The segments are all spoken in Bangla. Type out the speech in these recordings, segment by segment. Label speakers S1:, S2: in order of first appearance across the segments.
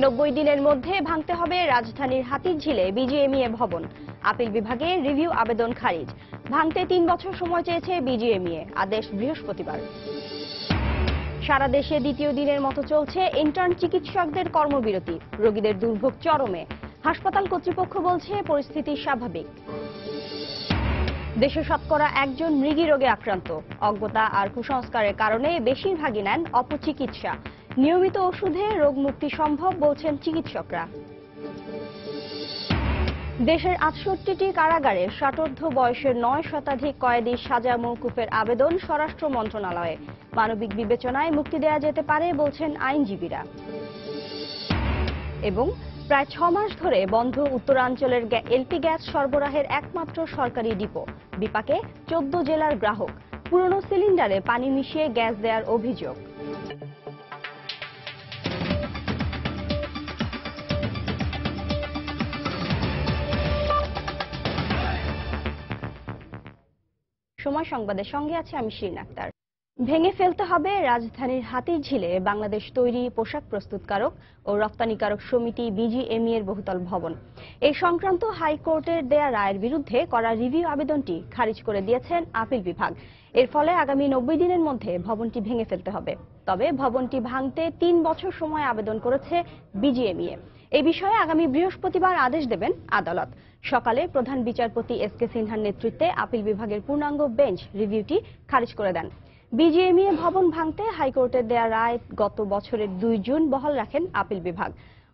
S1: 90 দিনের মধ্যে ভাঙতে হবে রাজধানীর হাতিরঝিলে বিজিএমইএ ভবন। আপিল বিভাগে রিভিউ আবেদন খারিজ। ভাঙতে 3 বছর সময় চেয়েছে বিজিএমইএ। আদেশ বৃহস্পতিবার। সারা দেশে দ্বিতীয় দিনের মতো চলছে ইন্টার্ন চিকিৎসকদের কর্মবিরতি। রোগীদের দুর্ভোগ চরমে। হাসপাতাল কর্তৃপক্ষ বলছে পরিস্থিতি স্বাভাবিক। দেশে শতকরা 1 জন মৃগী রোগে আক্রান্ত। অজ্ঞতা আর কুসংস্কারের কারণে বেশিরভাগই নেন অপচিকিৎসা। নিয়মিত ওষুধে রোগ মুক্তি সম্ভব বলছেন চিকিৎসকরা। দেশের 68টি কারাগারে ষাটোর্ধ্ব বয়সের 9 শতাধিক কয়েদি সাজা মওকুফের আবেদন স্বরাষ্ট্র মন্ত্রণালয়ে। মানবিক বিবেচনায় মুক্তি দেওয়া যেতে পারে বলছেন আইনজীবীরা। এবং প্রায় 6 মাস ধরে বন্ধ উত্তরাঞ্চলের এলপি গ্যাস সরবরাহের একমাত্র সরকারি ডিপো। বিপাকে 14 জেলার গ্রাহক। পুরনো সিলিন্ডারে পানি মিশিয়ে গ্যাস দেওয়ার অভিযোগ। সময় সংবাদের সঙ্গে আছে আমি শিরিন আক্তার। ভেঙে ফেলতে হবে রাজধানীর হাতিরঝিলে বাংলাদেশ তৈরি পোশাক প্রস্তুতকারক ও রপ্তানিকারক সমিতি বিজিএমইএর বহুতল ভবন। এই সংক্রান্ত হাইকোর্টের দেয়া রায়ের বিরুদ্ধে করা রিভিউ আবেদনটি খারিজ করে দিয়েছেন আপিল বিভাগ। এর ফলে আগামী 90 দিনের মধ্যে ভবনটি ভেঙে ফেলতে হবে। তবে ভবনটি ভাঙতে 3 বছর সময় আবেদন করেছে বিজিএমইএ। এই বিষয়ে আগামী বৃহস্পতিবার আদেশ দেবেন আদালত। সকালে প্রধান বিচারপতি এসকে সিনহার নেতৃত্বে আপিল বিভাগের পূর্ণাঙ্গ বেঞ্চ রিভিউটি খারিজ করে দেন। বিজিএমইএ ভবন ভাঙতে হাইকোর্টের দেয়া রায় গত বছরের 2 জুন বহাল রাখেন আপিল বিভাগ।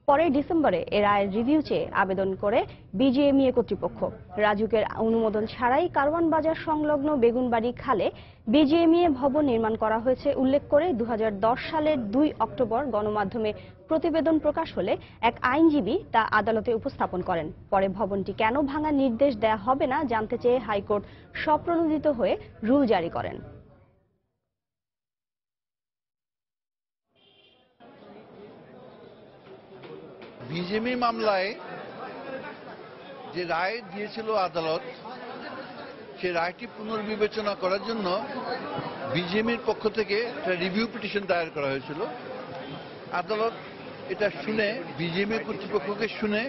S1: পরে ডিসেম্বরে এ রায়ের রিভিউ চেয়ে আবেদন করে বিজিএমইএ কর্তৃপক্ষ। রাজুকের অনুমোদন ছাড়াই কারওয়ান বাজার সংলগ্ন বেগুনবাড়ি খালে বিজিএমইএ ভবন নির্মাণ করা হয়েছে উল্লেখ করে 2010 সালের 2 অক্টোবর গণমাধ্যমে প্রতিবেদন প্রকাশ হলে এক আইনজীবী তা আদালতে উপস্থাপন করেন। পরে ভবনটি কেন ভাঙার নির্দেশ দেয়া হবে না জানতে চেয়ে হাইকোর্ট স্বপ্রণোদিত হয়ে রুল জারি করেন।
S2: বিজিএমইএ মামলায় যে রায় দিয়েছিল আদালত, সে রায়টি পুনর্বিবেচনা করার জন্য বিজিএমইএর পক্ষ থেকে একটা রিভিউ পিটিশন দায়ের করা হয়েছিল। আদালত এটা শুনে, বিজিএমইএ কর্তৃপক্ষকে শুনে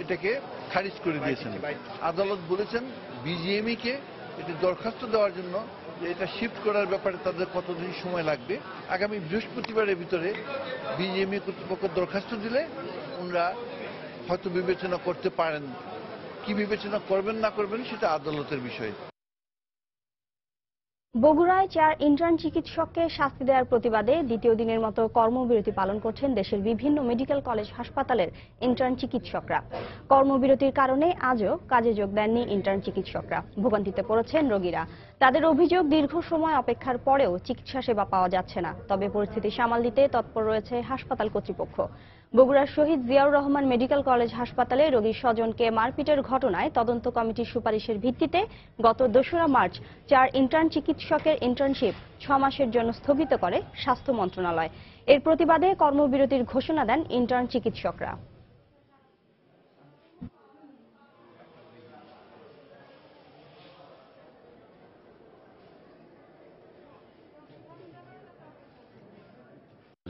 S2: এটাকে খারিজ করে দিয়েছেন। আদালত বলেছেন বিজিএমইএকে এটি দরখাস্ত দেওয়ার জন্য যে এটা শিফট করার ব্যাপারে তাদের কতদিন সময় লাগবে। আগামী বৃহস্পতিবারের ভিতরে বিজিএমইএ কর্তৃপক্ষ দরখাস্ত দিলে ওনারা হয়তো বিবেচনা করতে পারেন। কি বিবেচনা করবেন না করবেন সেটা আদালতের বিষয়।
S1: বগুড়ায় 4 ইন্টার্ন চিকিৎসককে শাস্তি দেওয়ার প্রতিবাদে দ্বিতীয় দিনের মতো কর্মবিরতি পালন করছেন দেশের বিভিন্ন মেডিকেল কলেজ হাসপাতালের ইন্টার্ন চিকিৎসকরা। কর্মবিরতির কারণে আজও কাজে যোগ দেননি ইন্টার্ন চিকিৎসকরা। ভোগান্তিতে পড়েছেন রোগীরা। তাদের অভিযোগ, দীর্ঘ সময় অপেক্ষার পরেও চিকিৎসা সেবা পাওয়া যাচ্ছে না। তবে পরিস্থিতি সামাল দিতে তৎপর রয়েছে হাসপাতাল কর্তৃপক্ষ। বগুড়ার শহীদ জিয়াউর রহমান মেডিকেল কলেজ হাসপাতালে রোগীর স্বজনকে মারপিটের ঘটনায় তদন্ত কমিটির সুপারিশের ভিত্তিতে গত 2রা মার্চ 4 ইন্টার্ন চিকিৎসকের ইন্টার্নশিপ 6 মাসের জন্য স্থগিত করে স্বাস্থ্য মন্ত্রণালয়। এর প্রতিবাদে কর্মবিরতির ঘোষণা দেন ইন্টার্ন চিকিৎসকরা।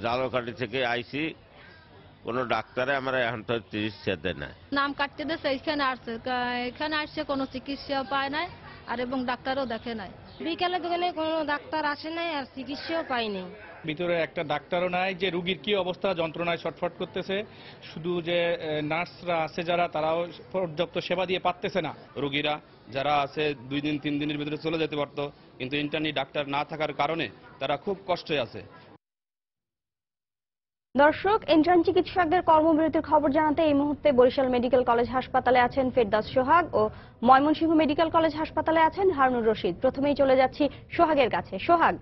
S3: জালকাঠি থেকে আইসি, কোন ডাক্তারে আমরা এখন তো চিকিৎসা দেয় না।
S4: নাম কাটতে দিয়েছে, এখানে আসছে কোনো চিকিৎসা পায় নাই, আর এবং ডাক্তারও দেখে নাই।
S5: বিকালে গেলে কোনো ডাক্তার আসে নাই আর চিকিৎসাও পাইনি।
S6: ভিতরে একটা ডাক্তারও নাই, যে রোগীর কি অবস্থা, যন্ত্রণায় ছটফট করতেছে। শুধু যে নার্সরা আছে যারা, তারাও পর্যাপ্ত সেবা দিয়ে পারতেছে না। রোগীরা যারা আছে 2 দিন 3 দিনের ভিতরে চলে যেতে পারতো, কিন্তু ইন্টার্নি ডাক্তার না থাকার কারণে তারা খুব কষ্টে আছে।
S1: দর্শক, ইন্টার্ন চিকিৎসকদের কর্মবিরতির খবর জানাতে এই মুহূর্তে বরিশাল মেডিকেল কলেজ হাসপাতালে আছেন ফেরদাউস সোহাগ ও ময়মনসিংহ মেডিকেল কলেজ হাসপাতালে আছেন হারুনুর রশিদ। প্রথমেই চলে যাচ্ছি সোহাগের কাছে। সোহাগ।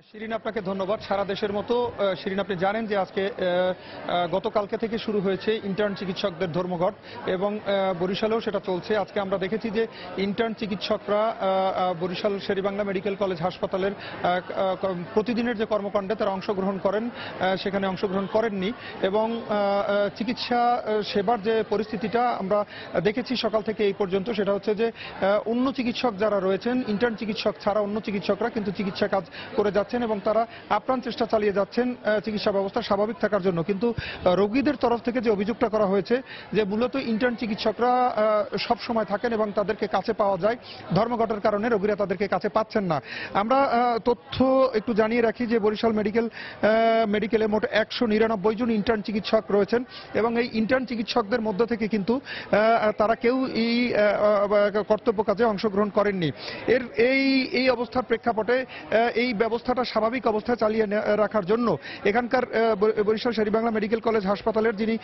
S7: শিরিন, আপনাকে ধন্যবাদ। সারা দেশের মতো শিরিন, আপনি জানেন যে আজকে গতকালকে থেকে শুরু হয়েছে ইন্টার্ন চিকিৎসকদের ধর্মঘট এবং বরিশালেও সেটা চলছে। আজকে আমরা দেখেছি যে ইন্টার্ন চিকিৎসকরা বরিশাল শেরেবাংলা মেডিকেল কলেজ হাসপাতালের প্রতিদিনের যে কর্মকাণ্ডে তারা অংশগ্রহণ করেন, সেখানে অংশগ্রহণ করেননি এবং চিকিৎসা সেবার যে পরিস্থিতিটা আমরা দেখেছি সকাল থেকে এই পর্যন্ত, সেটা হচ্ছে যে অন্য চিকিৎসক যারা রয়েছেন, ইন্টার্ন চিকিৎসক ছাড়া অন্য চিকিৎসকরা কিন্তু চিকিৎসা কাজ করে যাচ্ছেন। যাচ্ছেন এবং তারা আপ্রাণ চেষ্টা চালিয়ে যাচ্ছেন চিকিৎসা ব্যবস্থা স্বাভাবিক থাকার জন্য। কিন্তু রোগীদের তরফ থেকে যে অভিযোগটা করা হয়েছে যে মূলত ইন্টার্ন চিকিৎসকরা সব সময় থাকেন এবং তাদেরকে কাছে পাওয়া যায়, ধর্মঘটের কারণে রোগীরা তাদেরকে কাছে পাচ্ছেন না। আমরা তথ্য একটু জানিয়ে রাখি যে বরিশাল মেডিকেলে মোট 199 জন ইন্টার্ন চিকিৎসক রয়েছেন এবং এই ইন্টার্ন চিকিৎসকদের মধ্য থেকে কিন্তু তারা কেউ এই কর্তব্য কাজে অংশগ্রহণ করেননি। এই অবস্থার প্রেক্ষাপটে এই ব্যবস্থাটা স্বাভাবিক অবস্থায় চালিয়ে রাখার জন্য এখানকার বরিশাল শেরেবাংলা মেডিকেল কলেজ হাসপাতালের যিনি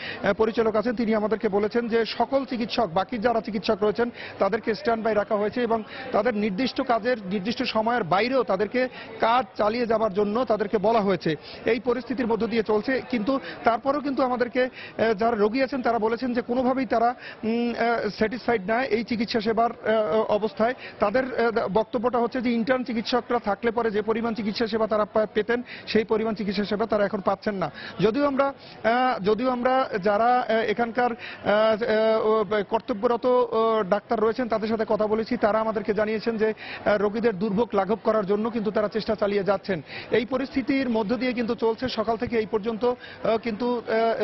S7: পরিচালক আছেন তিনি আমাদেরকে বলেছেন যে সকল চিকিৎসক, বাকি যারা চিকিৎসক রয়েছেন তাদেরকে স্ট্যান্ড বাই রাখা হয়েছে এবং তাদের নির্দিষ্ট কাজের নির্দিষ্ট সময়ের বাইরেও তাদেরকে কাজ চালিয়ে যাবার জন্য তাদেরকে বলা হয়েছে। এই পরিস্থিতির মধ্য দিয়ে চলছে, কিন্তু তারপরেও কিন্তু আমাদেরকে যারা রোগী আছেন তারা বলেছেন যে কোনোভাবেই তারা স্যাটিসফাইড নয় এই চিকিৎসা সেবার অবস্থায়। তাদের বক্তব্যটা হচ্ছে যে ইন্টার্ন চিকিৎসকরা থাকলে পরে যে পরিমাণ চিকিৎসা সেবা তারা পেতেন সেই পরিমাণ চিকিৎসা সেবা তারা এখন পাচ্ছেন না। যদিও আমরা যারা এখানকার কর্তব্যরত ডাক্তার রয়েছেন তাদের সাথে কথা বলেছি, তারা আমাদেরকে জানিয়েছেন যে রোগীদের দুর্ভোগ লাঘব করার জন্য কিন্তু তারা চেষ্টা চালিয়ে যাচ্ছেন। এই পরিস্থিতির মধ্য দিয়ে কিন্তু চলছে সকাল থেকে এই পর্যন্ত কিন্তু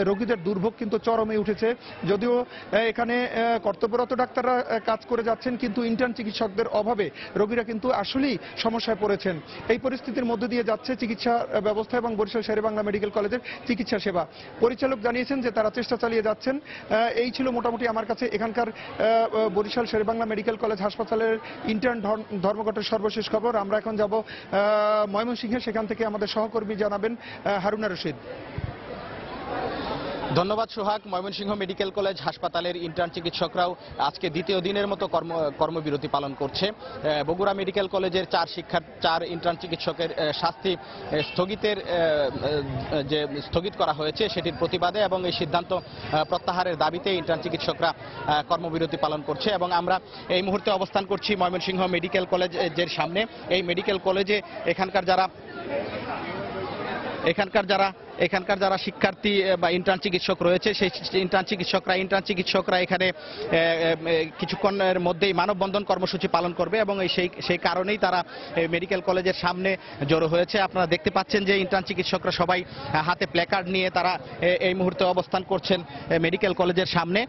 S7: রোগীদের দুর্ভোগ কিন্তু চরমে উঠেছে। যদিও এখানে কর্তব্যরত ডাক্তাররা কাজ করে যাচ্ছেন কিন্তু ইন্টার্ন চিকিৎসকদের অভাবে রোগীরা কিন্তু আসলেই সমস্যায় পড়েছেন। এই পরিস্থিতির মধ্য দিয়ে যাচ্ছে চিকিৎসা ব্যবস্থা এবং বরিশাল শেরেবাংলা মেডিকেল কলেজের চিকিৎসা সেবা। পরিচালক জানিয়েছেন যে তারা চেষ্টা চালিয়ে যাচ্ছেন। এই ছিল মোটামুটি আমার কাছে এখানকার বরিশাল শেরেবাংলা মেডিকেল কলেজ হাসপাতালের ইন্টার্ন ধর্মঘটের সর্বশেষ খবর। আমরা এখন যাব ময়মনসিংহে, সেখান থেকে আমাদের সহকর্মী জানাবেন হারুনা রশিদ।
S8: ধন্যবাদ সোহাগ। ময়মনসিংহ মেডিকেল কলেজ হাসপাতালের ইন্টার্ন চিকিৎসকরাও আজকে দ্বিতীয় দিনের মতো কর্মবিরতি পালন করছে। বগুড়া মেডিকেল কলেজের 4 ইন্টার্ন চিকিৎসকের শাস্তি স্থগিত করা হয়েছে সেটির প্রতিবাদে এবং এই সিদ্ধান্ত প্রত্যাহারের দাবিতে ইন্টার্ন চিকিৎসকরা কর্মবিরতি পালন করছে এবং আমরা এই মুহূর্তে অবস্থান করছি ময়মনসিংহ মেডিকেল কলেজের সামনে। এই মেডিকেল কলেজে এখানকার যারা শিক্ষার্থী বা ইন্টার্ন চিকিৎসক রয়েছে সেই ইন্টার্ন চিকিৎসকরা এখানে কিছুক্ষণের মধ্যেই মানববন্ধন কর্মসূচি পালন করবে এবং সেই কারণেই তারা মেডিকেল কলেজের সামনে জড়ো হয়েছে। আপনারা দেখতে পাচ্ছেন যে ইন্টার্ন চিকিৎসকরা সবাই হাতে প্ল্যাকার্ড নিয়ে তারা এই মুহূর্তে অবস্থান করছেন মেডিকেল কলেজের সামনে।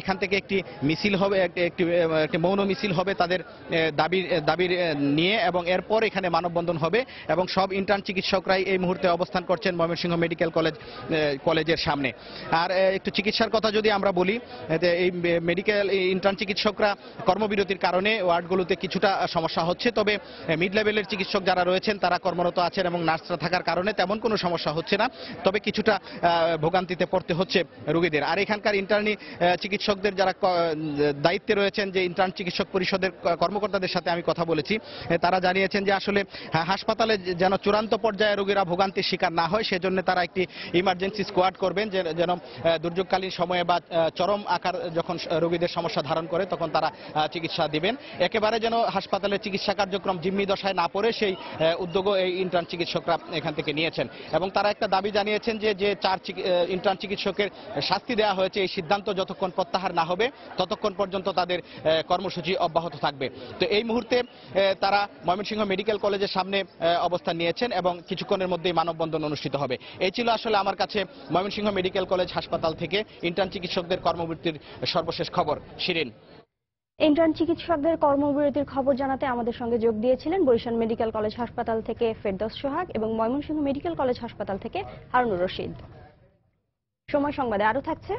S8: এখান থেকে একটি মিছিল হবে, একটি মৌন মিছিল হবে তাদের দাবির নিয়ে এবং এরপর এখানে মানববন্ধন হবে এবং সব ইন্টার্ন চিকিৎসকরাই এই মুহূর্তে অবস্থান করছেন ময়মনসিংহ মেডিকেল কলেজের সামনে। আর একটু চিকিৎসার কথা যদি আমরা বলি, এই মেডিকেল ইন্টার্ন চিকিৎসকরা কর্মবিরতির কারণে ওয়ার্ডগুলোতে কিছুটা সমস্যা হচ্ছে, তবে মিড লেভেলের চিকিৎসক যারা রয়েছেন তারা কর্মরত আছেন এবং নার্সরা থাকার কারণে তেমন কোনো সমস্যা হচ্ছে না, তবে কিছুটা ভোগান্তিতে পড়তে হচ্ছে রোগীদের। আর এখানকার ইন্টার্নি চিকিৎসকদের যারা দায়িত্বে রয়েছেন, যে ইন্টার্ন চিকিৎসক পরিষদের কর্মকর্তাদের সাথে আমি কথা বলেছি, তারা জানিয়েছেন যে আসলে হাসপাতালে যেন চূড়ান্ত পর্যায়ে রোগীরা ভোগান্তির শিকার না হয় সেজন্য তারা একটি ইমার্জেন্সি স্কোয়াড করবেন, যেন দুর্যোগকালীন সময়ে বা চরম আকার যখন রোগীদের সমস্যা ধারণ করে তখন তারা চিকিৎসা দিবেন। একেবারে যেন হাসপাতালের চিকিৎসা কার্যক্রম জিম্মি দশায় না পড়ে সেই উদ্যোগও এই ইন্টার্ন চিকিৎসকরা এখান থেকে নিয়েছেন এবং তারা একটা দাবি জানিয়েছেন যে 4 ইন্টার্ন চিকিৎসকের শাস্তি দেওয়া হয়েছে এই সিদ্ধান্ত যতক্ষণ প্রত্যাহার না হবে ততক্ষণ পর্যন্ত তাদের কর্মসূচি অব্যাহত থাকবে। তো এই মুহূর্তে তারা ময়মনসিংহ মেডিকেল কলেজের সামনে অবস্থান নিয়েছেন এবং কিছুক্ষণের মধ্যেই মানববন্ধন অনুষ্ঠিত হবে। এই ছিল আসলে আমার কাছে ময়মনসিংহ মেডিকেল কলেজ হাসপাতাল থেকে ইন্টার্ন চিকিৎসকদের কর্মবিরতির সর্বশেষ খবর। শিরিন।
S1: ইন্টার্ন চিকিৎসকদের কর্মবিরতির খবর জানাতে আমাদের সঙ্গে যোগ দিয়েছিলেন বরিশাল মেডিকেল কলেজ হাসপাতাল থেকে ফেরদৌস সোহাগ এবং ময়মনসিংহ মেডিকেল কলেজ হাসপাতাল থেকে হারুনুর রশিদ। সময় সংবাদে আরো থাকছে,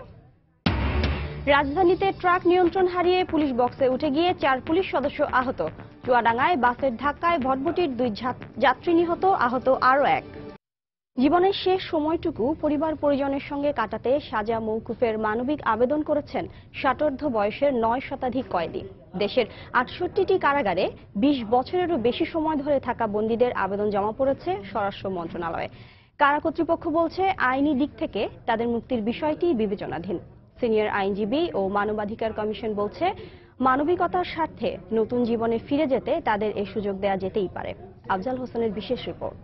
S1: রাজধানীতে ট্রাক নিয়ন্ত্রণ হারিয়ে পুলিশ বক্সে উঠে গিয়ে 4 পুলিশ সদস্য আহত। চুয়াডাঙ্গায় বাসের ধাক্কায় ভটভটির 2 যাত্রী নিহত, আহত আরো 1। জীবনের শেষ সময়টুকু পরিবার পরিজনের সঙ্গে কাটাতে সাজা মওকুফের মানবিক আবেদন করেছেন 60 বয়সের 9 শতাধিক কয়েদি। দেশের 68টি কারাগারে 20 বছরেরও বেশি সময় ধরে থাকা বন্দীদের আবেদন জমা পড়েছে স্বরাষ্ট্র মন্ত্রণালয়ে। কারা কর্তৃপক্ষ বলছে আইনি দিক থেকে তাদের মুক্তির বিষয়টি বিবেচনাধীন। সিনিয়র আইনজীবী ও মানবাধিকার কমিশন বলছে মানবিকতার স্বার্থে নতুন জীবনে ফিরে যেতে তাদের এই সুযোগ দেওয়া যেতেই পারে। আফজাল হোসেনের বিশেষ রিপোর্ট।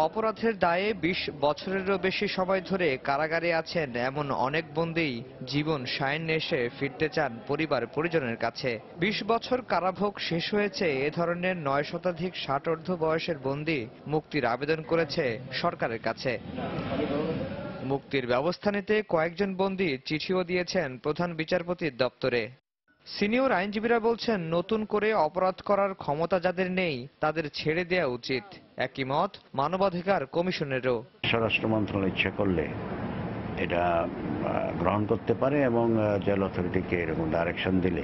S9: অপরাধের দায়ে 20 বছরেরও বেশি সময় ধরে কারাগারে আছেন এমন অনেক বন্দী জীবন সায়ান্নে এসে ফিরতে চান পরিবার পরিজনের কাছে। 20 বছর কারাভোগ শেষ হয়েছে এ ধরনের 9 শতাধিক 60 ঊর্ধ্ব বয়সের বন্দী মুক্তির আবেদন করেছে সরকারের কাছে। মুক্তির ব্যবস্থা নিতে কয়েকজন বন্দী চিঠিও দিয়েছেন প্রধান বিচারপতির দপ্তরে। সিনিয়র আইনজীবীরা বলছেন, নতুন করে অপরাধ করার ক্ষমতা যাদের নেই তাদের ছেড়ে দেওয়া উচিত। একই মত মানবাধিকার কমিশনেরও।
S10: স্বরাষ্ট্র মন্ত্রণালয় ইচ্ছা করলে এটা গ্রহণ করতে পারে এবং জেল অথরিটিকে এরকম ডাইরেকশন দিলে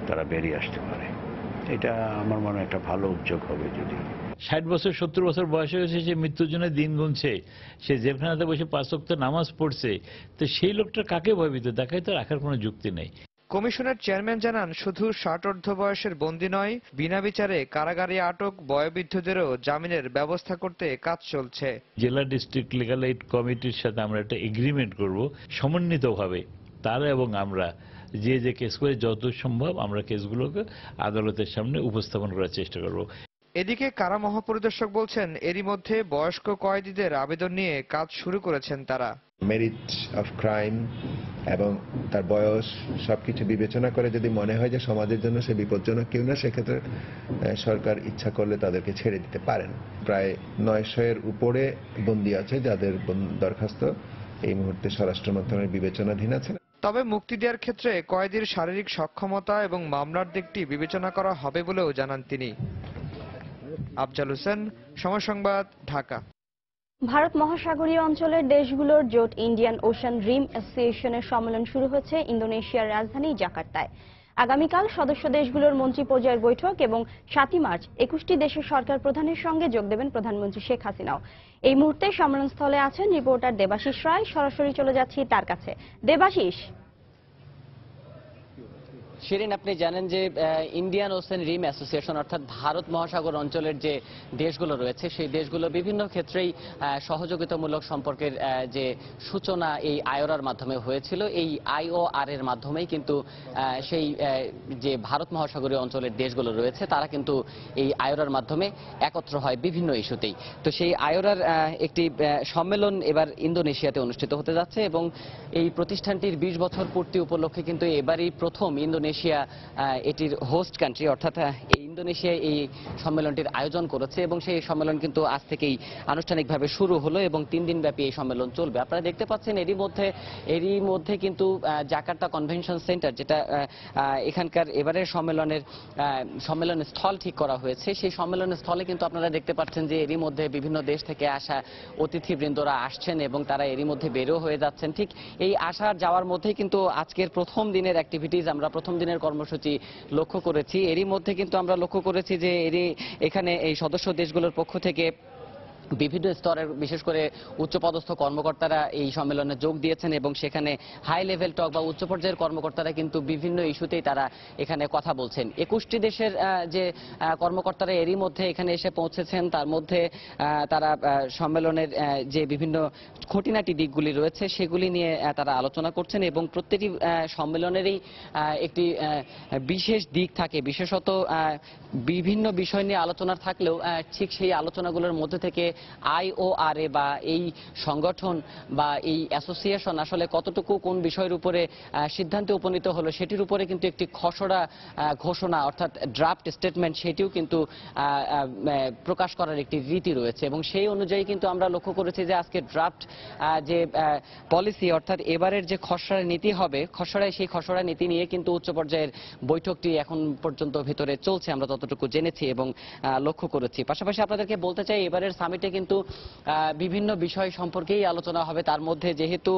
S10: তারা বেরিয়ে আসতে পারে। এটা আমার মনে হয় একটা ভালো উদ্যোগ হবে। যদি
S11: 60 বছর 70 বছর বয়স হয়েছে, সে মৃত্যুর জন্য দিন গুনছে, সে জেলখানাতে বসে 5 ওয়াক্ত নামাজ পড়ছে, তো সেই লোকটা কাকে ভয়ভীত দেখায়? তো রাখার কোনো যুক্তি নেই।
S9: কমিশনের চেয়ারম্যান জানান, শুধু 60 ঊর্ধ্ব বয়সের বন্দী নয়, বিনা বিচারে কারাগারে আটক বয়োবৃদ্ধদেরও জামিনের ব্যবস্থা করতে কাজ চলছে।
S11: জেলা ডিস্ট্রিক্ট লিগ্যাল এইড কমিটির সাথে আমরা একটা এগ্রিমেন্ট করব সমন্বিতভাবে, তারা এবং আমরা যে কেস করে যত সম্ভব আমরা কেসগুলোকে আদালতের সামনে উপস্থাপন করার চেষ্টা করব।
S9: এদিকে কারা মহাপরিদর্শক বলছেন, এরই মধ্যে বয়স্ক কয়েদিদের আবেদন নিয়ে কাজ শুরু করেছেন তারা।
S12: মেরিট অফ ক্রাইম এবং তার বয়স সবকিছু বিবেচনা করে যদি মনে হয় যে সমাজের জন্য সে বিপজ্জনক কেউ না, সেক্ষেত্রে সরকার ইচ্ছা করলে তাদেরকে ছেড়ে দিতে পারেন। প্রায় 900-এর উপরে বন্দী আছে যাদের দরখাস্ত এই মুহূর্তে স্বরাষ্ট্র মন্ত্রণালয়ের বিবেচনাধীন আছে।
S9: তবে মুক্তি দেওয়ার ক্ষেত্রে কয়েদির শারীরিক সক্ষমতা এবং মামলার দিকটি বিবেচনা করা হবে বলেও জানান তিনি। আফজাল হোসেন, সময় সংবাদ, ঢাকা।
S1: ভারত মহাসাগরীয় অঞ্চলের দেশগুলোর জোট ইন্ডিয়ান ওশান রিম অ্যাসোসিয়েশনের সম্মেলন শুরু হচ্ছে ইন্দোনেশিয়ার রাজধানী জাকার্তায়। আগামীকাল সদস্য দেশগুলোর মন্ত্রী পর্যায়ের বৈঠক এবং 7 মার্চ 21টি দেশের সরকার প্রধানের সঙ্গে যোগ দেবেন প্রধানমন্ত্রী শেখ হাসিনাও। এই মুহূর্তে সম্মেলনস্থলে আছেন রিপোর্টার দেবাশিস রায়। সরাসরি চলে যাচ্ছি তার কাছে। দেবাশিস,
S13: শিরিন, আপনি জানেন যে ইন্ডিয়ান ওশেন রিম অ্যাসোসিয়েশন অর্থাৎ ভারত মহাসাগর অঞ্চলের যে দেশগুলো রয়েছে সেই দেশগুলো বিভিন্ন ক্ষেত্রেই সহযোগিতামূলক সম্পর্কের যে সূচনা এই আইওআর মাধ্যমে হয়েছিল। এই আইওআর এর মাধ্যমেই কিন্তু সেই যে ভারত মহাসাগরীয় অঞ্চলের দেশগুলো রয়েছে তারা কিন্তু এই আইওআর মাধ্যমে একত্র হয় বিভিন্ন ইস্যুতেই। তো সেই আইওআর একটি সম্মেলন এবার ইন্দোনেশিয়াতে অনুষ্ঠিত হতে যাচ্ছে এবং এই প্রতিষ্ঠানটির 20 বছর পূর্তি উপলক্ষে কিন্তু এবারই প্রথম ইন্দোনেশিয়া এটির হোস্ট কান্ট্রি অর্থাৎ ইন্দোনেশিয়া এই সম্মেলনটির আয়োজন করেছে এবং সেই সম্মেলন কিন্তু আজ থেকেই আনুষ্ঠানিকভাবে শুরু হলো এবং 3 দিন ব্যাপী এই সম্মেলন চলবে। আপনারা দেখতে পাচ্ছেন এরই মধ্যে কিন্তু জাকার্তা কনভেনশন সেন্টার, যেটা এখানকার এবারের সম্মেলন স্থল ঠিক করা হয়েছে, সেই সম্মেলন স্থলে কিন্তু আপনারা দেখতে পাচ্ছেন যে এরই মধ্যে বিভিন্ন দেশ থেকে আসা অতিথিবৃন্দরা আসছেন এবং তারা এরই মধ্যে বেরও হয়ে যাচ্ছেন। ঠিক এই আসার যাওয়ার মধ্যেই কিন্তু আজকের প্রথম দিনের অ্যাক্টিভিটিজ, আমরা প্রথম দিনের কর্মসূচি লক্ষ্য করেছি। এরই মধ্যে কিন্তু আমরা লক্ষ্য করেছি যে এখানে এই সদস্য দেশগুলোর পক্ষ থেকে বিভিন্ন স্তরের বিশেষ করে উচ্চপদস্থ কর্মকর্তারা এই সম্মেলনে যোগ দিয়েছেন এবং সেখানে হাই লেভেল টক বা উচ্চ পর্যায়ের কর্মকর্তারা কিন্তু বিভিন্ন ইস্যুতেই তারা এখানে কথা বলছেন। 21টি দেশের যে কর্মকর্তারা এরই মধ্যে এখানে এসে পৌঁছেছেন, তার মধ্যে তারা সম্মেলনের যে বিভিন্ন খুঁটিনাটি দিকগুলি রয়েছে সেগুলি নিয়ে তারা আলোচনা করছেন এবং প্রত্যেকটি সম্মেলনেরই একটি বিশেষ দিক থাকে, বিশেষত বিভিন্ন বিষয় নিয়ে আলোচনা থাকলেও ঠিক সেই আলোচনাগুলোর মধ্যে থেকে আইওআরএ বা এই সংগঠন বা এই অ্যাসোসিয়েশন আসলে কতটুকু কোন বিষয়ের উপরে সিদ্ধান্তে উপনীত হলো সেটির উপরে কিন্তু একটি খসড়া ঘোষণা অর্থাৎ ড্রাফট স্টেটমেন্ট সেটিও কিন্তু প্রকাশ করার একটি রীতি রয়েছে এবং সেই অনুযায়ী কিন্তু আমরা লক্ষ্য করেছি যে আজকে ড্রাফট যে পলিসি অর্থাৎ এবারের যে খসড়া নীতি হবে, সেই খসড়া নীতি নিয়ে কিন্তু উচ্চ পর্যায়ের বৈঠকটি এখন পর্যন্ত ভিতরে চলছে, আমরা ততটুকু জেনেছি এবং লক্ষ্য করেছি। পাশাপাশি আপনাদেরকে বলতে চাই এবারের সামিটে কিন্তু বিভিন্ন বিষয় সম্পর্কেই আলোচনা হবে। তার মধ্যে যেহেতু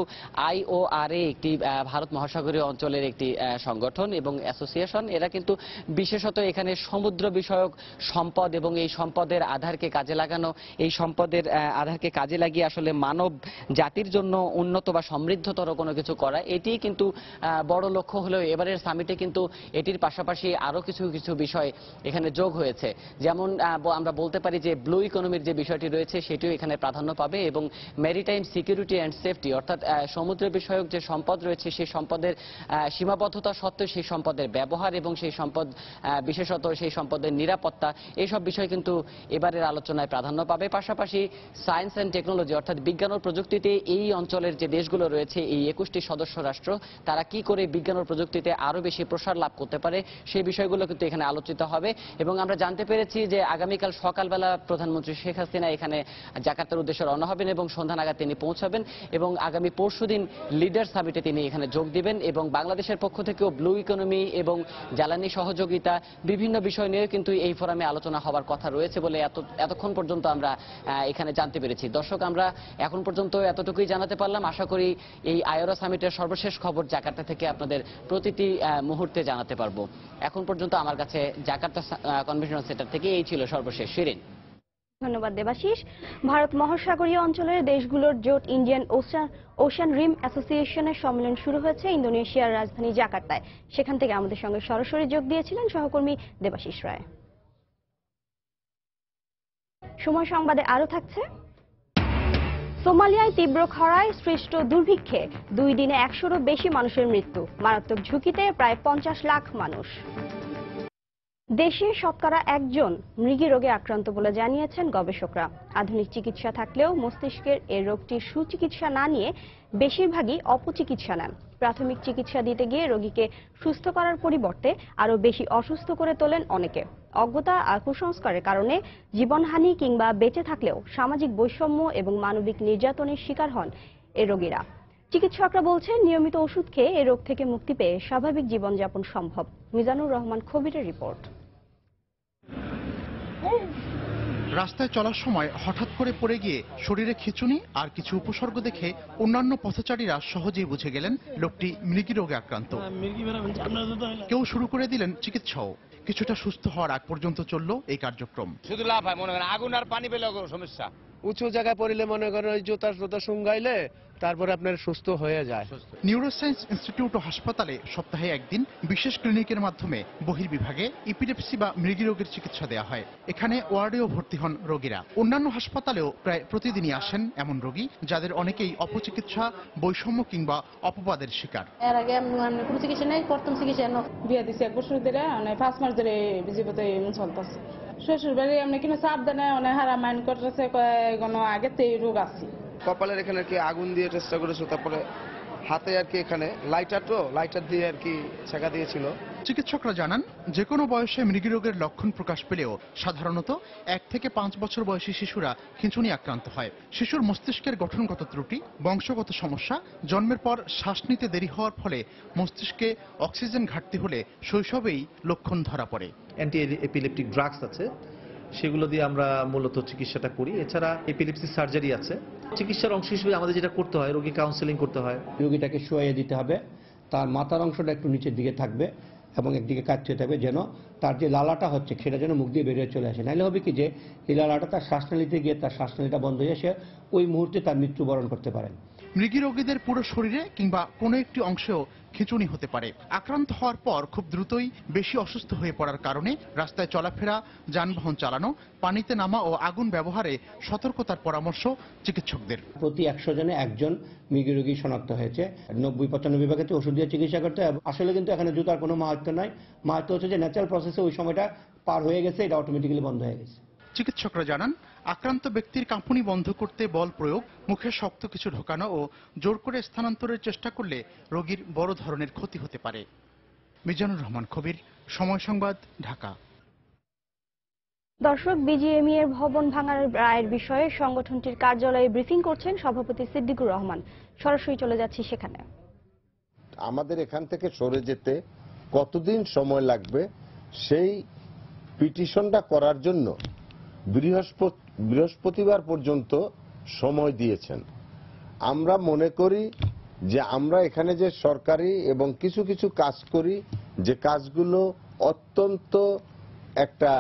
S13: আইওআরএ একটি ভারত মহাসাগরীয় অঞ্চলের একটি সংগঠন এবং অ্যাসোসিয়েশন, এরা কিন্তু বিশেষত এখানে সমুদ্র বিষয়ক সম্পদ এবং এই সম্পদের আধারকে কাজে লাগানো, এই সম্পদের আধারকে কাজে লাগিয়ে আসলে মানব জাতির জন্য উন্নত বা সমৃদ্ধতর কোনো কিছু করা, এটি কিন্তু বড় লক্ষ্য হলেও এবারের সামিটে কিন্তু এটির পাশাপাশি আরো কিছু বিষয় এখানে যোগ হয়েছে। যেমন আমরা বলতে পারি যে ব্লু ইকোনমির যে বিষয়টি রয়েছে রয়েছে সেটিও এখানে প্রাধান্য পাবে এবং ম্যারিটাইম সিকিউরিটি অ্যান্ড সেফটি অর্থাৎ সমুদ্র বিষয়ক যে সম্পদ রয়েছে সেই সম্পদের সীমাবদ্ধতা সত্ত্বেও সেই সম্পদের ব্যবহার এবং সেই সম্পদ বিশেষত সেই সম্পদের নিরাপত্তা এইসব বিষয় কিন্তু এবারের আলোচনায় প্রাধান্য পাবে। পাশাপাশি সায়েন্স অ্যান্ড টেকনোলজি অর্থাৎ বিজ্ঞান ও প্রযুক্তিতে এই অঞ্চলের যে দেশগুলো রয়েছে এই 21টি সদস্য রাষ্ট্র তারা কি করে বিজ্ঞান ও প্রযুক্তিতে আরো বেশি প্রসার লাভ করতে পারে সেই বিষয়গুলো কিন্তু এখানে আলোচিত হবে। এবং আমরা জানতে পেরেছি যে আগামীকাল সকালবেলা প্রধানমন্ত্রী শেখ হাসিনা এখানে জাকার্তার উদ্দেশ্যে রওনা হবেন এবং সন্ধ্যা নাগাদ তিনি পৌঁছাবেন এবং আগামী পরশুদিন লিডার সামিটে তিনি এখানে যোগ দিবেন এবং বাংলাদেশের পক্ষ থেকেও ব্লু ইকোনমি এবং জ্বালানি সহযোগিতা বিভিন্ন বিষয় নিয়ে কিন্তু এই ফোরামে আলোচনা হওয়ার কথা রয়েছে বলে এতক্ষণ পর্যন্ত আমরা এখানে জানতে পেরেছি। দর্শক, আমরা এখন পর্যন্ত এতটুকুই জানাতে পারলাম। আশা করি এই আয়োরা সামিটের সর্বশেষ খবর জাকার্তা থেকে আপনাদের প্রতিটি মুহূর্তে জানাতে পারবো। এখন পর্যন্ত আমার কাছে জাকার্তা কনভেনশন সেন্টার থেকে এই ছিল সর্বশেষ। শিরিন,
S1: ধন্যবাদ দেবাশিস। ভারত মহাসাগরীয় অঞ্চলের দেশগুলোর জোট ইন্ডিয়ান ওশান রিম অ্যাসোসিয়েশনের সম্মেলন শুরু হয়েছে ইন্দোনেশিয়ার রাজধানী জাকার্তায়। সেখান থেকে আমাদের সঙ্গে সরাসরি যোগ দিয়েছিলেন সহকর্মী দেবাশিস রায়। সময় সংবাদে আরো থাকছে, সোমালিয়ায় তীব্র খরায় সৃষ্ট দুর্ভিক্ষে 2 দিনে 100-রও বেশি মানুষের মৃত্যু, মারাত্মক ঝুঁকিতে প্রায় 50 লাখ মানুষ। দেশে শতকরা 1 জন মৃগী রোগে আক্রান্ত বলে জানিয়েছেন গবেষকরা। আধুনিক চিকিৎসা থাকলেও মস্তিষ্কের এই রোগটির সুচিকিৎসা না নিয়ে বেশিরভাগই অপচিকিৎসা নেন। প্রাথমিক চিকিৎসা দিতে গিয়ে রোগীকে সুস্থ করার পরিবর্তে আরো বেশি অসুস্থ করে তোলেন অনেকে। অজ্ঞতা আর কুসংস্কারের কারণে জীবনহানি কিংবা বেঁচে থাকলেও সামাজিক বৈষম্য এবং মানবিক নির্যাতনের শিকার হন এ রোগীরা। চিকিৎসকরা বলছেন নিয়মিত ওষুধ খেয়ে এ রোগ থেকে মুক্তি পেয়ে স্বাভাবিক জীবনযাপন সম্ভব। মিজানুর রহমান খবিরের রিপোর্ট।
S14: রাস্তায় চলার সময় হঠাৎ করে পড়ে গিয়ে শরীরে খিঁচুনি আর কিছু উপসর্গ দেখে অন্যান্য পথচারীরা সহজেই বুঝে গেলেন লোকটি মৃগী রোগে আক্রান্ত। কেউ শুরু করে দিলেন চিকিৎসাও। কিছুটা সুস্থ হওয়ার আগ পর্যন্ত চলল এই কার্যক্রম।
S15: শুধু লাভ হয় মনে করেন আগুন আর পানি পেলে সমস্যা।
S16: উঁচু জায়গায় পড়লে মনে করেন ওই জুতা সুঙ্গাইলে তারপরে আপনার সুস্থ হয়ে যায়।
S14: নিউরোসায়েন্স ইনস্টিটিউট ও হাসপাতালে সপ্তাহে একদিন বিশেষ ক্লিনিকের মাধ্যমে বহির্বিভাগে ইপিলেপসি বা মৃগী রোগের চিকিৎসা দেওয়া হয়। এখানে ওয়ার্ডেও ভর্তি হন রোগীরা। অন্যান্য হাসপাতালেও প্রায় প্রতিদিনই আসেন এমন রোগী যাদের অনেকেই অপচিকিৎসা, বৈষম্য কিংবা অপবাদের শিকার।
S17: এর আগে কোনো চিকিৎসা নেই, প্রথম চিকিৎসা বিয়ে দিচ্ছে 1 বছর ধরে, 5 মাস ধরে জীবতে চলতেছে। শ্বশুর বাড়ি এমনি কিনা চাপ দেয় না, অনেক হারা মাইন্ড করতেছে, কোনো আগে তো এই রোগ আছে।
S16: কপালের এখানে আর কি আগুন দিয়ে চেষ্টা করেছে, তারপরে হাতে আর কি এখানে লাইটার দিয়ে আর কি ছেঁকা দিয়েছিল।
S14: চিকিৎসকরা জানান যে কোনো বয়সে মৃগী রোগের লক্ষণ প্রকাশ পেলেও সাধারণত 1 থেকে 5 বছর বয়সী শিশুরা খিঁচুনি আক্রান্ত হয়। শিশুর মস্তিষ্কের গঠনগত ত্রুটি, বংশগত সমস্যা, জন্মের পর শ্বাস নিতে দেরি হওয়ার ফলে মস্তিষ্কে অক্সিজেন ঘাটতি হলে শৈশবেই লক্ষণ ধরা পড়ে।
S18: অ্যান্টি এপিলেপটিক ড্রাগস আছে, সেগুলো দিয়ে আমরা মূলত চিকিৎসাটা করি। এছাড়া এপিলেপসি সার্জারি আছে। চিকিৎসার অংশ হিসেবে আমাদের যেটা করতে হয়, রোগী কাউন্সেলিং করতে হয়।
S19: রোগীটাকে শুয়াইয়ে দিতে হবে, তার মাথার অংশটা একটু নিচের দিকে থাকবে এবং একদিকে কাটতে থাকবে, যেন তার যে লালাটা হচ্ছে সেটা যেন মুখ দিয়ে বেরিয়ে চলে আসে। নাহলে হবে কি যে এই লালাটা তার শ্বাসনালীতে গিয়ে তার শ্বাসনালীটা বন্ধ হয়ে সে ওই মুহূর্তে তার মৃত্যুবরণ করতে পারেন।
S14: মৃগী রোগীদের পুরো শরীরে কিংবা কোনো একটি অংশেও খিঁচুনি হতে পারে। আক্রান্ত হওয়ার পর খুব দ্রুতই বেশি অসুস্থ হয়ে পড়ার কারণে রাস্তায় চলাফেরা, যানবাহন চালানো, পানিতে নামা ও আগুন ব্যবহারে সতর্কতার পরামর্শ চিকিৎসকদের।
S19: প্রতি 100 জনে 1 জন মৃগী রোগী শনাক্ত হয়েছে। 90-95 ভাগেতে ওষুধ দিয়ে চিকিৎসা করতে হয়। আসলে কিন্তু এখানে জুতার কোনো মাহাত্ম্য নাই। মাহাত্ম্য হচ্ছে যে ন্যাচারাল প্রসেসে ওই সময়টা পার হয়ে গেছে, এটা অটোমেটিক্যালি বন্ধ হয়ে গেছে।
S14: চিকিৎসকরা জানান আক্রান্ত ব্যক্তির কাঁপুনি বন্ধ করতে বল প্রয়োগ, মুখে শক্ত কিছু ঢোকানো ও জোর করে স্থানান্তরের চেষ্টা করলে রোগীর বড় ধরনের ক্ষতি হতে পারে। মিজানুর রহমান খবির, সময় সংবাদ, ঢাকা।
S1: দর্শক, বিজিএমইএ এর ভবন ভাঙার রায়ের বিষয়ে সংগঠনটির কার্যালয়ে ব্রিফিং করছেন সভাপতি সিদ্দিকুর রহমান। সরাসরি চলে যাচ্ছি সেখানে।
S20: আমাদের এখান থেকে সরে যেতে কতদিন সময় লাগবে সেই পিটিশনটা করার জন্য বৃহস্পতিবার পর্যন্ত সময় দিয়েছেন। আমরা মনে করি যে আমরা এখানে যে সরকারি এবং কিছু কিছু কাজ করি, যে কাজগুলো অত্যন্ত একটা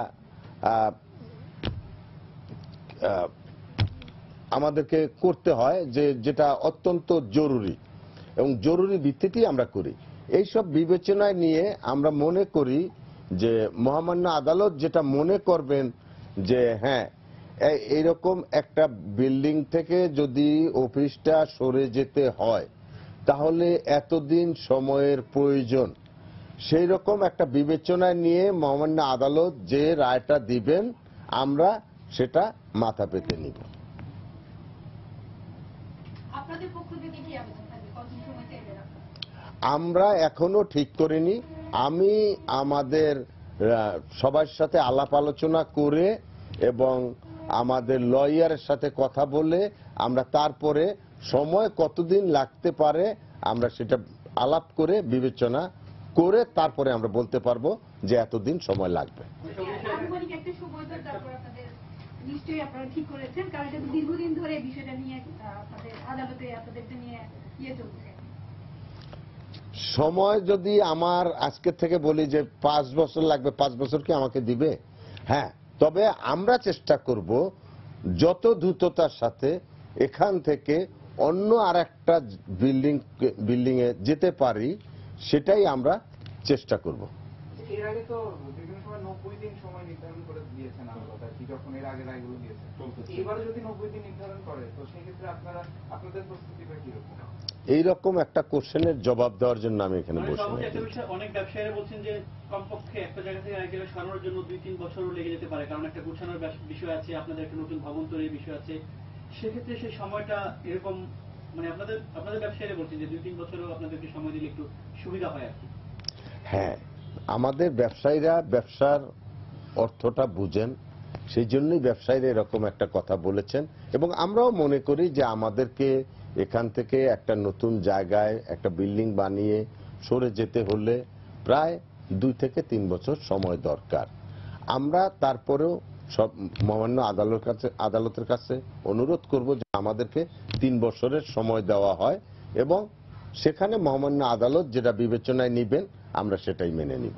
S20: আমাদেরকে করতে হয়, যেটা অত্যন্ত জরুরি এবং জরুরি ভিত্তিতেই আমরা করি। এইসব বিবেচনায় নিয়ে আমরা মনে করি যে মহামান্য আদালত যেটা মনে করবেন যে হ্যাঁ এইরকম একটা বিল্ডিং থেকে যদি অফিসটা সরে যেতে হয় তাহলে এতদিন সময়ের প্রয়োজন। সেই রকম একটা বিবেচনায় নিয়ে মহামান্য আদালত যে রায়টা দিবেন আমরা সেটা মাথা পেতে নিব। আমরা এখনো ঠিক করিনি। আমি আমাদের সবার সাথে আলাপ আলোচনা করে এবং আমাদের লয়ারের সাথে কথা বলে আমরা তারপরে সময় কতদিন লাগতে পারে আমরা সেটা আলাপ করে বিবেচনা করে তারপরে আমরা বলতে পারবো যে এতদিন সময় লাগবে।
S21: নিশ্চয়ই আপনারা ঠিক করেছেন, কারণ এটা দীর্ঘদিন ধরে বিষয়টা নিয়ে আপনাদের আদালতে আপনাদেরকে নিয়ে চলছে।
S20: সময় যদি আমার আজকে থেকে বলি যে 5 বছর লাগবে, 5 বছর কি আমাকে দিবে? হ্যাঁ, তবে আমরা চেষ্টা করব যত দ্রুততার সাথে এখান থেকে অন্য আরেকটা বিল্ডিং এ যেতে পারি সেটাই আমরা চেষ্টা করব।
S22: এর আগে তো বিভিন্ন সময় 90 দিন সময় নির্ধারণ করে দিয়েছেন আদালত, যখন এর আগে রায়গুলো দিয়েছে। এবারে যদি 90 দিন নির্ধারণ করে তো সেই ক্ষেত্রে আপনাদের প্রস্তুতিটা কিরকম?
S20: এইরকম একটা কোশ্চেনের জবাব দেওয়ার জন্য আমি এখানে বসে
S23: অনেক ব্যবসায়ীরা বলছেন যে কমপক্ষে একটা জায়গা থেকে আরেক জায়গায় সরানোর জন্য 2-3 বছরও লেগে যেতে পারে, কারণ একটা গুছানোর বিষয় আছে, আপনাদের একটা নতুন ভবন তৈরির বিষয় আছে। সেক্ষেত্রে সেই সময়টা এরকম মানে আপনাদের ব্যবসায়ীরা বলছেন যে 2-3 বছরও আপনাদেরকে সময় দিলে একটু সুবিধা হয় আর কি।
S20: হ্যাঁ, আমাদের ব্যবসায়ীরা ব্যবসার অর্থটা বুঝেন, সেই জন্যই ব্যবসায়ীরা এরকম একটা কথা বলেছেন এবং আমরাও মনে করি যে আমাদেরকে এখান থেকে একটা নতুন জায়গায় একটা বিল্ডিং বানিয়ে সরে যেতে হলে প্রায় 2 থেকে 3 বছর সময় দরকার। আমরা তারপরেও সব মহামান্য আদালতের কাছে অনুরোধ করব যে আমাদেরকে 3 বছরের সময় দেওয়া হয় এবং সেখানে মহামান্য আদালত যেটা বিবেচনায় নেবেন আমরা সেটাই মেনে নিব।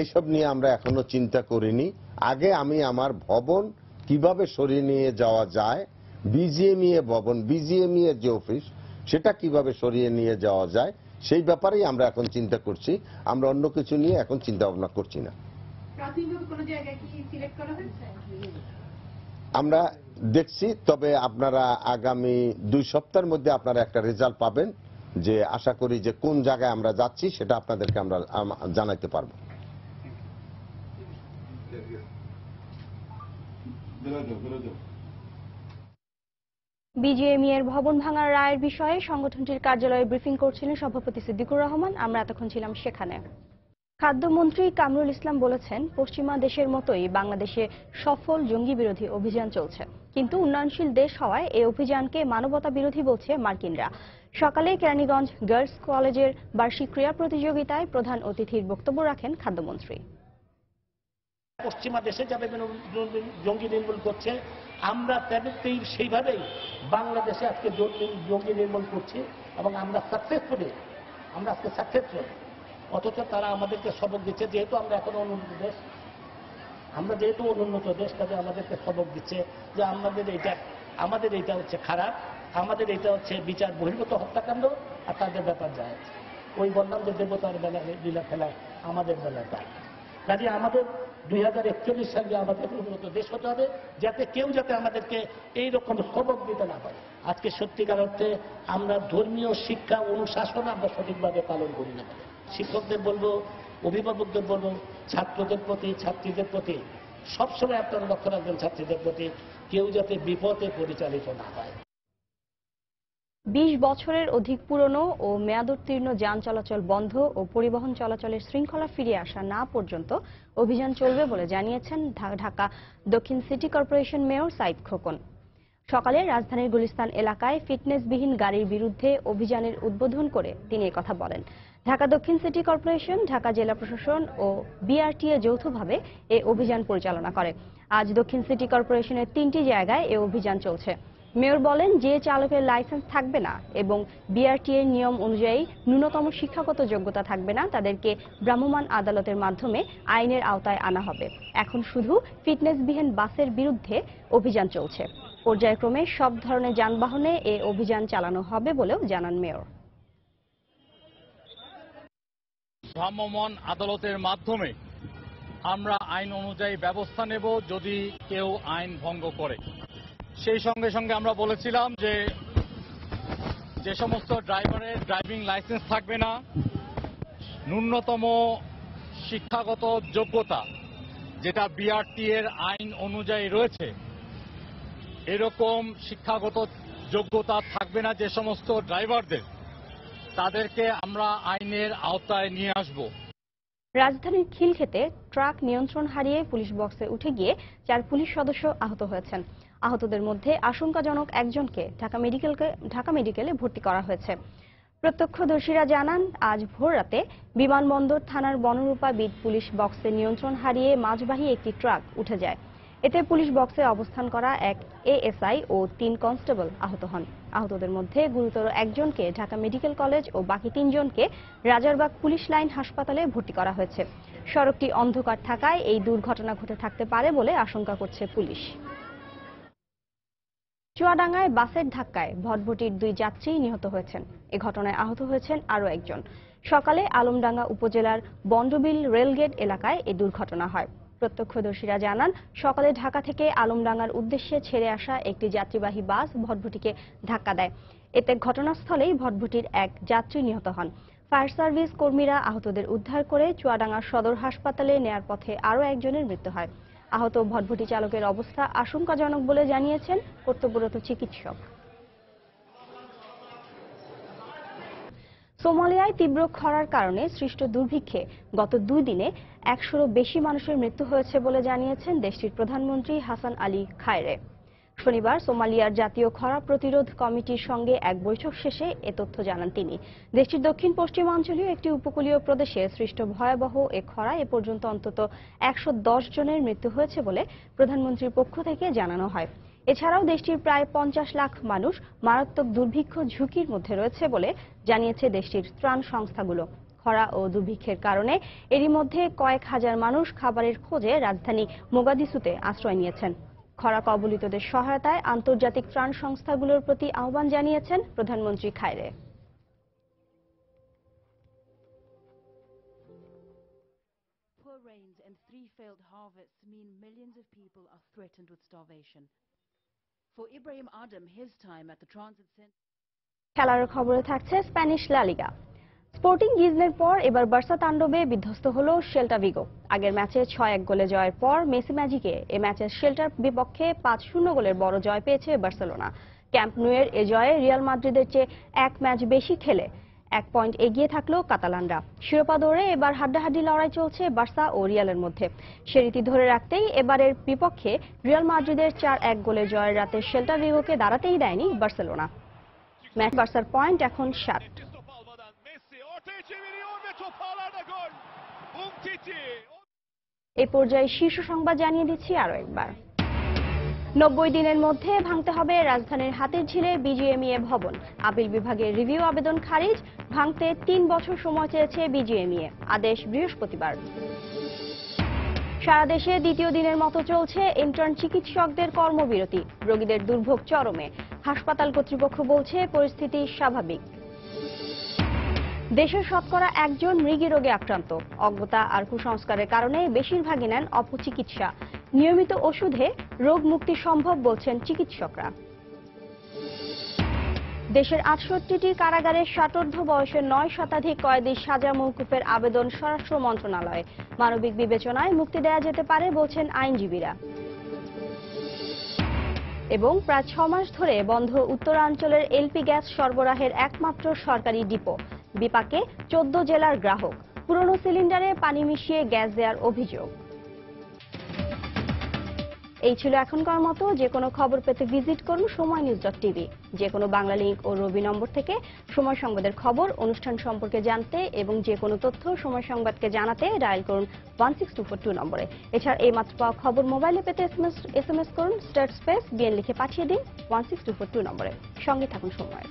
S20: এইসব নিয়ে আমরা এখনো চিন্তা করিনি। আগে আমি আমার ভবন কিভাবে সরিয়ে নিয়ে যাওয়া যায়, বিজিএমইএ ভবন, বিজিএমইএ যে অফিস সেটা কিভাবে সরিয়ে নিয়ে যাওয়া যায় সেই ব্যাপারেই আমরা এখন চিন্তা করছি। আমরা অন্য কিছু নিয়ে এখন চিন্তা ভাবনা করছি না। আমরা দেখছি, তবে আপনারা আগামী 2 সপ্তাহের মধ্যে আপনারা একটা রেজাল্ট পাবেন যে আশা করি যে কোন জায়গায় আমরা যাচ্ছি সেটা আপনাদেরকে আমরা জানাইতে পারবো।
S1: বিজিএমইএর ভবন ভাঙার রায়ের বিষয়ে সংগঠনটির কার্যালয়ে ব্রিফিং করছিলেন সভাপতি সিদ্দিকুর রহমান। আমরা এতক্ষণ ছিলাম সেখানে। খাদ্যমন্ত্রী কামরুল ইসলাম বলেছেন, পশ্চিমা দেশের মতোই বাংলাদেশে সফল জঙ্গি বিরোধী অভিযান চলছে, কিন্তু উন্নয়নশীল দেশ হওয়ায় এই অভিযানকে মানবতা বিরোধী বলছে মার্কিনরা। সকালে কেরানীগঞ্জ গার্লস কলেজের বার্ষিক ক্রীড়া প্রতিযোগিতায় প্রধান অতিথির বক্তব্য রাখেন খাদ্যমন্ত্রী।
S24: পশ্চিমা দেশে যাবে জঙ্গি নির্মূল করছে, আমরা সেইভাবেই বাংলাদেশে আজকে জঙ্গি নির্মূল করছি এবং আমরা সাকসেসফুলি, আমরা আজকে সাকসেসফুল। অথচ তারা আমাদেরকে সবক দিচ্ছে, যেহেতু আমরা এখন অনুন্নত দেশ, আমরা যেহেতু অনুন্নত দেশ, কাজে আমাদেরকে সবক দিচ্ছে যে আমাদের এইটা হচ্ছে খারাপ, আমাদের এইটা হচ্ছে বিচার বহির্ভূত হত্যাকাণ্ড, আর তাদের ব্যাপার যায় ওই বললাম যে দেবতার বেলা লীলা খেলা আমাদের বেলাটা। কাজে আমাদের 2041 সালে আমাদের উন্নত দেশ হতে হবে, যাতে কেউ যাতে আমাদেরকে এইরকম সবক দিতে না পারে। আজকে সত্যিকার অর্থে আমরা ধর্মীয় শিক্ষা অনুশাসন আমরা সঠিকভাবে পালন করি না। শিক্ষকদের বলবো, অভিভাবকদের বলবো, ছাত্রদের প্রতি, ছাত্রীদের প্রতি সবসময় আপনারা লক্ষ্য রাখবেন, ছাত্রীদের প্রতি কেউ যাতে বিপদে পরিচালিত না হয়।
S1: 20 বছরের অধিক পুরনো ও মেয়াদোত্তীর্ণ যান চলাচল বন্ধ ও পরিবহন চলাচলের শৃঙ্খলা ফিরিয়ে আসা না পর্যন্ত অভিযান চলবে বলে জানিয়েছেন ঢাকা দক্ষিণ city corporation mayor Saeed Khokon. সকালে রাজধানীর গুলিস্তান এলাকায় ফিটনেসবিহীন গাড়ির বিরুদ্ধে অভিযানের উদ্বোধন করে তিনি কথা বলেন। ঢাকা দক্ষিণ সিটি কর্পোরেশন, ঢাকা জেলা প্রশাসন ও বিআরটিএ যৌথভাবে এ অভিযান পরিচালনা করে। আজ দক্ষিণ সিটি কর্পোরেশনের 3টি জায়গায় এ অভিযান চলছে। মেয়র বলেন, যে চালকের লাইসেন্স থাকবে না এবং বিআরটিএর নিয়ম অনুযায়ী ন্যূনতম শিক্ষাগত যোগ্যতা থাকবে না, তাদেরকে ভ্রাম্যমাণ আদালতের মাধ্যমে আইনের আওতায় আনা হবে। এখন শুধু ফিটনেসবিহীন বাসের বিরুদ্ধে অভিযান চলছে। পর্যায়ক্রমে সব ধরনের যানবাহনে এ অভিযান চালানো হবে বলেও জানান মেয়র।
S2: ভ্রাম্যমাণ আদালতের মাধ্যমে আমরা আইন অনুযায়ী ব্যবস্থা নেব যদি কেউ আইন ভঙ্গ করে। সেই সঙ্গে সঙ্গে আমরা বলেছিলাম যে সমস্ত ড্রাইভারের ড্রাইভিং লাইসেন্স থাকবে না, ন্যূনতম শিক্ষাগত যোগ্যতা যেটা বিআরটি এর আইন অনুযায়ী রয়েছে এরকম শিক্ষাগত যোগ্যতা থাকবে না যে সমস্ত ড্রাইভারদের, তাদেরকে আমরা আইনের আওতায় নিয়ে আসব।
S1: রাজধানীর খিলক্ষেতে ট্রাক নিয়ন্ত্রণ হারিয়ে পুলিশ বক্সে উঠে গিয়ে 4 পুলিশ সদস্য আহত হয়েছেন। আহতদের মধ্যে আশঙ্কাজনক একজনকে ঢাকা মেডিকেলে ভর্তি করা হয়েছে। প্রত্যক্ষদর্শীরা জানান, আজ ভোররাতে বিমানবন্দর থানার বনরূপা বিট পুলিশ বক্সে নিয়ন্ত্রণ হারিয়ে মাঝবাহী একটি ট্রাক উঠে যায়। এতে পুলিশ বক্সে অবস্থান করা এক এএসআই ও 3 কনস্টেবল আহত হন। আহতদের মধ্যে গুরুতর একজনকে ঢাকা মেডিকেল কলেজ ও বাকি 3 জনকে রাজারবাগ পুলিশ লাইন হাসপাতালে ভর্তি করা হয়েছে। সড়কটি অন্ধকার থাকায় এই দুর্ঘটনা ঘটে থাকতে পারে বলে আশঙ্কা করছে পুলিশ। চুয়াডাঙ্গায় বাসের ধাক্কায় ভটভটির 2 যাত্রী নিহত হয়েছেন। এ ঘটনায় আহত হয়েছেন আরও একজন। সকালে আলমডাঙ্গা উপজেলার বন্ডবিল রেলগেট এলাকায় এই দুর্ঘটনা হয়। প্রত্যক্ষদর্শীরা জানান, সকালে ঢাকা থেকে আলমডাঙ্গার উদ্দেশ্যে ছেড়ে আসা একটি যাত্রীবাহী বাস ভটভটিকে ধাক্কা দেয়। এতে ঘটনাস্থলেই ভটভটির এক যাত্রী নিহত হন। ফায়ার সার্ভিস কর্মীরা আহতদের উদ্ধার করে চুয়াডাঙ্গা সদর হাসপাতালে নেয়ার পথে আরও একজনের মৃত্যু হয়। আহত ভটভটি চালকের অবস্থা আশঙ্কাজনক বলে জানিয়েছেন কর্তব্যরত চিকিৎসক। সোমালিয়ায় তীব্র খরার কারণে সৃষ্ট দুর্ভিক্ষে গত 2 দিনে 100-এরও বেশি মানুষের মৃত্যু হয়েছে বলে জানিয়েছেন দেশটির প্রধানমন্ত্রী হাসান আলী খায়রে। শনিবার সোমালিয়ার জাতীয় খরা প্রতিরোধ কমিটির সঙ্গে এক বৈঠক শেষে এ তথ্য জানান তিনি। দেশটির দক্ষিণ পশ্চিমাঞ্চলীয় একটি উপকূলীয় প্রদেশে সৃষ্ট ভয়াবহ এ খরায় এ পর্যন্ত অন্তত 110 জনের মৃত্যু হয়েছে বলে প্রধানমন্ত্রীর পক্ষ থেকে জানানো হয়। এছাড়াও দেশটির প্রায় 50 লাখ মানুষ মারাত্মক দুর্ভিক্ষ ঝুঁকির মধ্যে রয়েছে বলে জানিয়েছে দেশটির ত্রাণ সংস্থাগুলো। খরা ও দুর্ভিক্ষের কারণে এরই মধ্যে কয়েক হাজার মানুষ খাবারের খোঁজে রাজধানী মোগাদিসুতে আশ্রয় নিয়েছেন। খরা কবলিতদের সহায়তায় আন্তর্জাতিক ত্রাণ সংস্থাগুলোর প্রতি আহ্বান জানিয়েছেন প্রধানমন্ত্রী খায়রে।
S3: Poor rains and 3 failed harvests mean millions of people are threatened with starvation. For Ibrahim Adam, his time at the transit center.
S1: খেলার খবরে থাকছে স্প্যানিশ লা লিগা। স্পোর্টিং গিজনের পর এবার বার্সা তাণ্ডবে বিধ্বস্ত হল সেল্টা ভিগো। আগের ম্যাচে 6-1 গোলে জয়ের পর মেসি ম্যাজিকে এ ম্যাচে সেল্টার বিপক্ষে 5-0 গোলের বড় জয় পেয়েছে বার্সেলোনা। ক্যাম্প নুয়ের এ জয়ে রিয়াল মাদ্রিদের চেয়ে 1 ম্যাচ বেশি খেলে 1 পয়েন্ট এগিয়ে থাকলো কাতালানরা। শিরোপা দৌড়ে এবার হাড্ডাহাড্ডি লড়াই চলছে বার্সা ও রিয়ালের মধ্যে। সে রীতি ধরে রাখতেই এবারের বিপক্ষে রিয়াল মাদ্রিদের 4-1 গোলে জয়ের রাতে সেল্টা ভিগোকে দাঁড়াতেই দেয়নি বার্সেলোনা। ম্যাচ বার্সার পয়েন্ট এখন 7। এই পর্যায়ে শীর্ষ সংবাদ জানিয়ে দিচ্ছি আরো একবার। 90 দিনের মধ্যে ভাঙতে হবে রাজধানীর হাতিরঝিলের বিজিএমইএ ভবন। আপিল বিভাগের রিভিউ আবেদন খারিজ, ভাঙতে 3 বছর সময় চেয়েছে বিজিএমইএ। আদেশ বৃহস্পতিবার। সারা দেশে দ্বিতীয় দিনের মতো চলছে ইন্টার্ন চিকিৎসকদের কর্মবিরতি। রোগীদের দুর্ভোগ চরমে। হাসপাতাল কর্তৃপক্ষ বলছে পরিস্থিতি স্বাভাবিক। দেশের শতকরা 1 জন মৃগী রোগে আক্রান্ত। অজ্ঞতা আর কুসংস্কারের কারণে বেশিরভাগই নেন অপচিকিৎসা। নিয়মিত ওষুধে রোগ মুক্তি সম্ভব বলছেন চিকিৎসকরা। দেশের 68টি কারাগারে ষাটোর্ধ্ব বয়সের 9 শতাধিক কয়েদি সাজা মওকুফের আবেদন স্বরাষ্ট্র মন্ত্রণালয়ে। মানবিক বিবেচনায় মুক্তি দেওয়া যেতে পারে বলছেন আইনজীবীরা। এবং প্রায় 6 মাস ধরে বন্ধ উত্তরাঞ্চলের এলপি গ্যাস সরবরাহের একমাত্র সরকারি ডিপো। বিপাকে 14 জেলার গ্রাহক। পুরনো সিলিন্ডারে পানি মিশিয়ে গ্যাস দেওয়ার অভিযোগ। এই ছিল এখনকার মতো। যে কোনো খবর পেতে ভিজিট করুন সময়নিউজ.টিভি। যে কোনো বাংলা লিংক ও রবি নম্বর থেকে সময় সংবাদের খবর, অনুষ্ঠান সম্পর্কে জানতে এবং যে কোনো তথ্য সময় সংবাদকে জানাতে ডায়াল করুন 16242 নম্বরে। এছাড়া এই মাত্র পাওয়া খবর মোবাইলে পেতে এসএমএস করুন স্টার স্পেস বিএন লিখে পাঠিয়ে দিন 16242 নম্বরে। সঙ্গে থাকুন সময়।